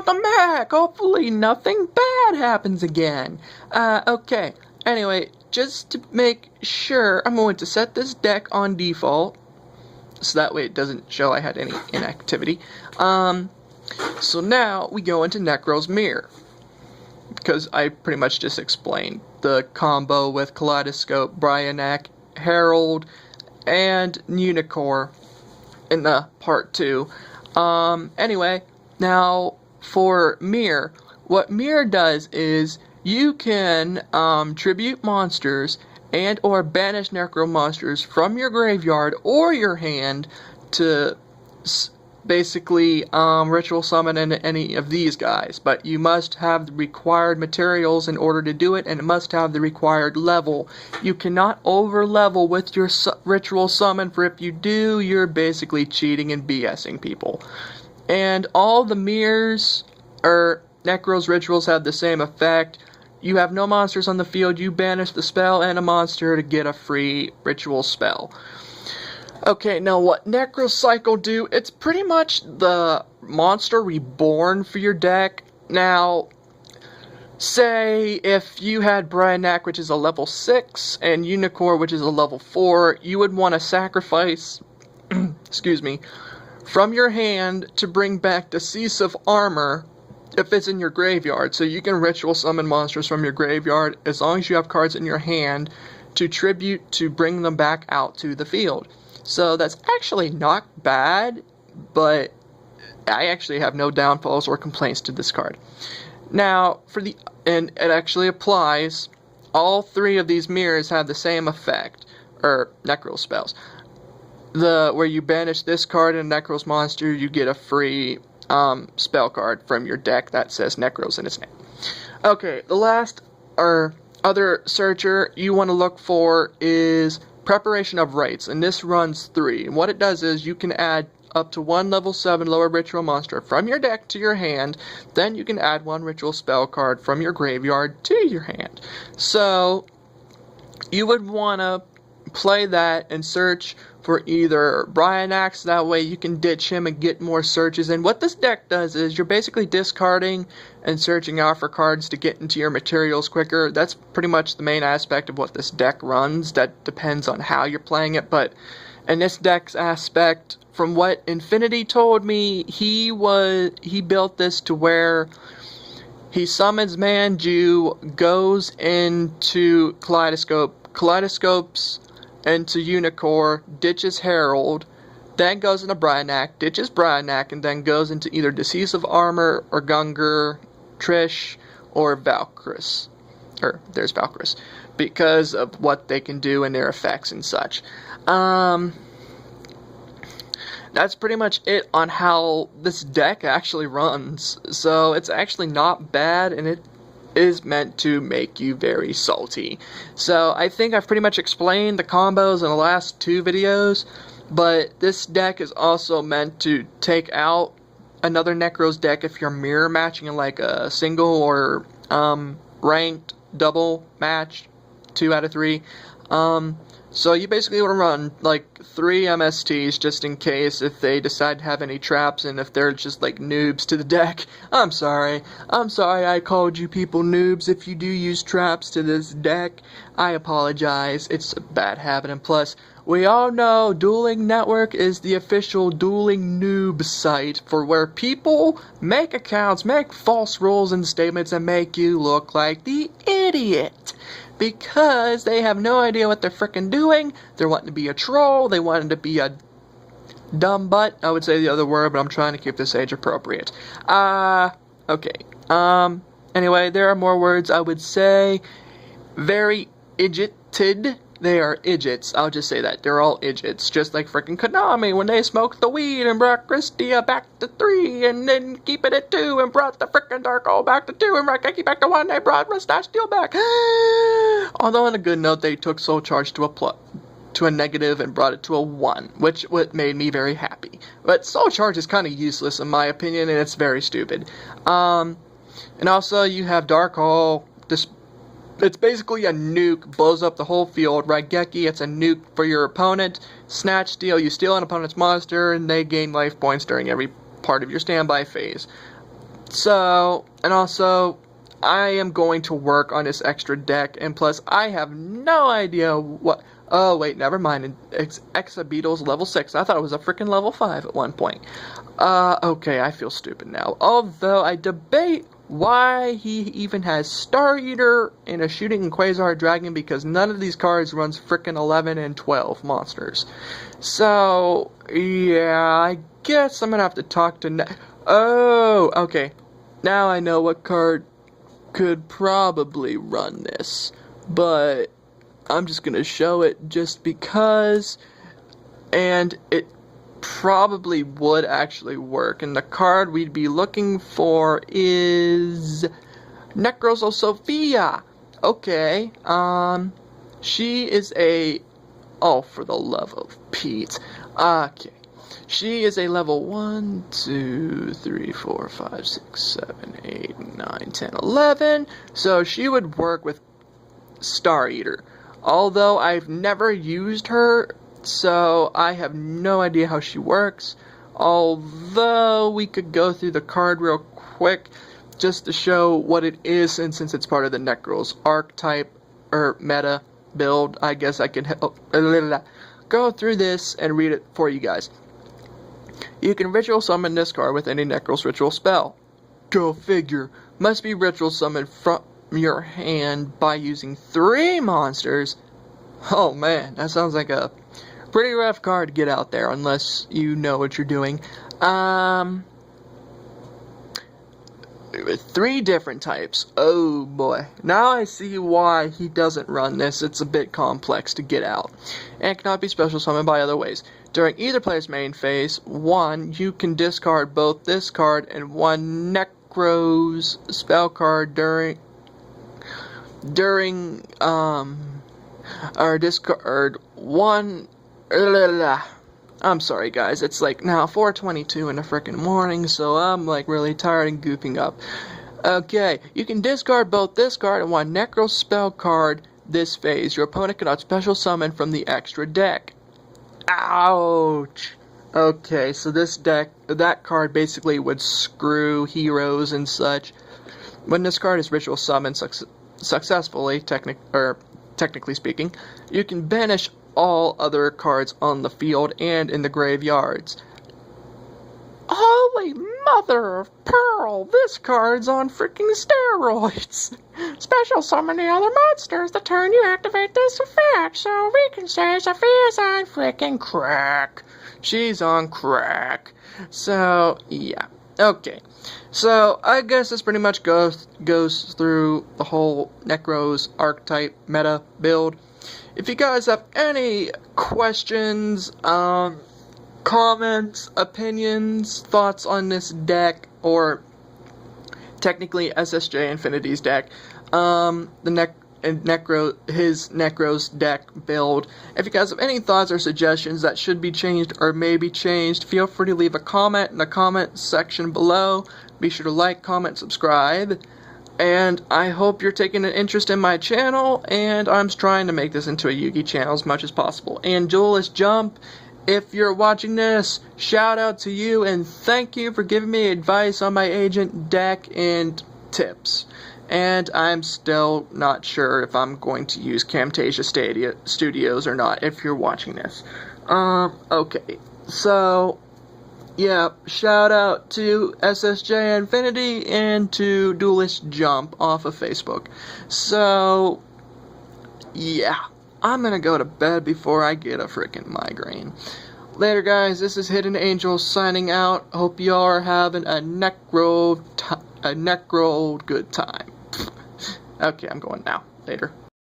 welcome back! Hopefully nothing bad happens again. Okay. Anyway, just to make sure, I'm going to set this deck on default, so that way it doesn't show I had any inactivity. So now we go into Nekroz Mirror, because I pretty much just explained the combo with Kaleidoscope, Bryanak, Herald, and Unicorn in the part 2. Anyway, now for Mirror, what Mirror does is you can tribute monsters and or banish necro monsters from your graveyard or your hand to basically ritual summon any of these guys, but you must have the required materials in order to do it, and it must have the required level. You cannot over level with your ritual summon, for if you do, you're basically cheating and BSing people. And all the mirrors or Nekroz rituals have the same effect. You have no monsters on the field, you banish the spell and a monster to get a free ritual spell. Okay, now what Nekroz Cycle do, it's pretty much the monster reborn for your deck. Now, say if you had Bryanak, which is a level 6, and Unicorn, which is a level 4, you would want to sacrifice, excuse me, from your hand to bring back Decisive Armor if it's in your graveyard. So you can ritual summon monsters from your graveyard as long as you have cards in your hand to tribute to bring them back out to the field. So that's actually not bad, but I actually have no downfalls or complaints to this card. Now, and it actually applies, all 3 of these mirrors have the same effect, or Nekroz spells. Where you banish this card and a Nekroz monster, you get a free spell card from your deck that says Nekroz in its name. Okay, the last or other searcher you want to look for is Preparation of Rites, and this runs 3. And what it does is you can add up to 1 level 7 lower ritual monster from your deck to your hand, then you can add 1 ritual spell card from your graveyard to your hand. So you would want to play that and search for either Bryanak, so that way you can ditch him and get more searches. And what this deck does is you're basically discarding and searching out for cards to get into your materials quicker. That's pretty much the main aspect of what this deck runs. That depends on how you're playing it, but in this deck's aspect, from what Infinity told me, he built this to where he summons Manju, goes into Kaleidoscopes into Unicorn, ditches Herald, then goes into Bryanak, ditches Bryanak, and then goes into either Decisive Armor or Gungur, Trish, or Valkyris. There's Valkyris, because of what they can do and their effects and such. That's pretty much it on how this deck actually runs. So it's actually not bad, and it is meant to make you very salty. So I think I've pretty much explained the combos in the last 2 videos, but this deck is also meant to take out another Nekroz deck if you're mirror matching in like a single or ranked double match, 2 out of 3. So you basically want to run like 3 MSTs just in case if they decide to have any traps, and if they're just like noobs to the deck. I'm sorry I called you people noobs if you do use traps to this deck. I apologize, it's a bad habit, and plus, we all know Dueling Network is the official dueling noob site for where people make accounts, make false rules and statements, and make you look like the idiot. Because they have no idea what they're frickin' doing. They're wanting to be a troll. They wanting to be a dumb butt. I would say the other word, but I'm trying to keep this age appropriate. Okay. Anyway, there are more words I would say. Very idioted. They are idiots. I'll just say that. They're all idiots. Just like frickin' Konami when they smoked the weed and brought Christia back to 3 and then keep it at 2 and brought the frickin' Dark Hole back to 2 and brought Keki back to 1. They brought Mustache Steel back. Although on a good note, they took Soul Charge to a negative and brought it to a 1, which made me very happy. But Soul Charge is kind of useless in my opinion, and it's very stupid. And also you have Dark Hole. It's basically a nuke, blows up the whole field. Raigeki, it's a nuke for your opponent. Snatch Steal, you steal an opponent's monster, and they gain life points during every part of your standby phase. So, and also, I am going to work on this extra deck, and plus, I have no idea what... Oh, wait, never mind. Exabeetle's level 6. I thought it was a freaking level 5 at one point. Okay, I feel stupid now. Although, I debate why he even has Star Eater and a Shooting and Quasar Dragon, because none of these cards runs frickin' 11 and 12 monsters. So, yeah, I guess I'm gonna have to talk to... Oh, okay. Now I know what card could probably run this, but I'm just gonna show it just because, and it probably would actually work. And the card we'd be looking for is Nekroz Sophia. Okay, she is a... Oh, for the love of Pete. Okay. She is a level 1, 2, 3, 4, 5, 6, 7, 8, 9, 10, 11. So she would work with Star Eater. Although I've never used her, so I have no idea how she works. Although we could go through the card real quick just to show what it is, and since it's part of the Nekroz archetype or meta build, I guess I can go through this and read it for you guys. You can ritual summon this card with any Nekroz ritual spell. Go figure. Must be ritual summoned from your hand by using 3 monsters. Oh man, that sounds like a pretty rough card to get out there unless you know what you're doing. 3 different types. Oh boy. Now I see why he doesn't run this. It's a bit complex to get out. And cannot be special summoned by other ways. During either player's main phase, 1, you can discard both this card and 1 Nekroz spell card or discard 1... I'm sorry guys, it's like now 4:22 in the frickin' morning, so I'm like really tired and goofing up. Okay, you can discard both this card and 1 Nekroz spell card this phase. Your opponent cannot special summon from the extra deck. Ouch! Okay, so this deck, that card basically would screw heroes and such. When this card is ritual summoned successfully, technically speaking, you can banish all other cards on the field and in the graveyards. Holy mother of pearl, this card's on freaking steroids. Special summon the other monsters the turn you activate this effect, so we can say Sophia's on freaking crack. She's on crack. So, yeah. Okay. So, I guess this pretty much goes through the whole Nekroz archetype meta build. If you guys have any questions, comments, opinions, thoughts on this deck, or technically SSJ Infinity's deck, his Nekroz deck build. If you guys have any thoughts or suggestions that should be changed or may be changed, feel free to leave a comment in the comment section below. Be sure to like, comment, subscribe. And I hope you're taking an interest in my channel, and I'm trying to make this into a Yu-Gi channel as much as possible. And Duelist Jump, if you're watching this, shout out to you, and thank you for giving me advice on my agent deck and tips. And I'm still not sure if I'm going to use Camtasia Studios or not, if you're watching this. Okay, so... yeah, shout out to SSJ Infinity and to Duelist Jump off of Facebook. So, yeah, I'm gonna go to bed before I get a freaking migraine. Later, guys, this is Hidden Angel signing out. Hope y'all are having a Nekroz good time. Okay, I'm going now. Later.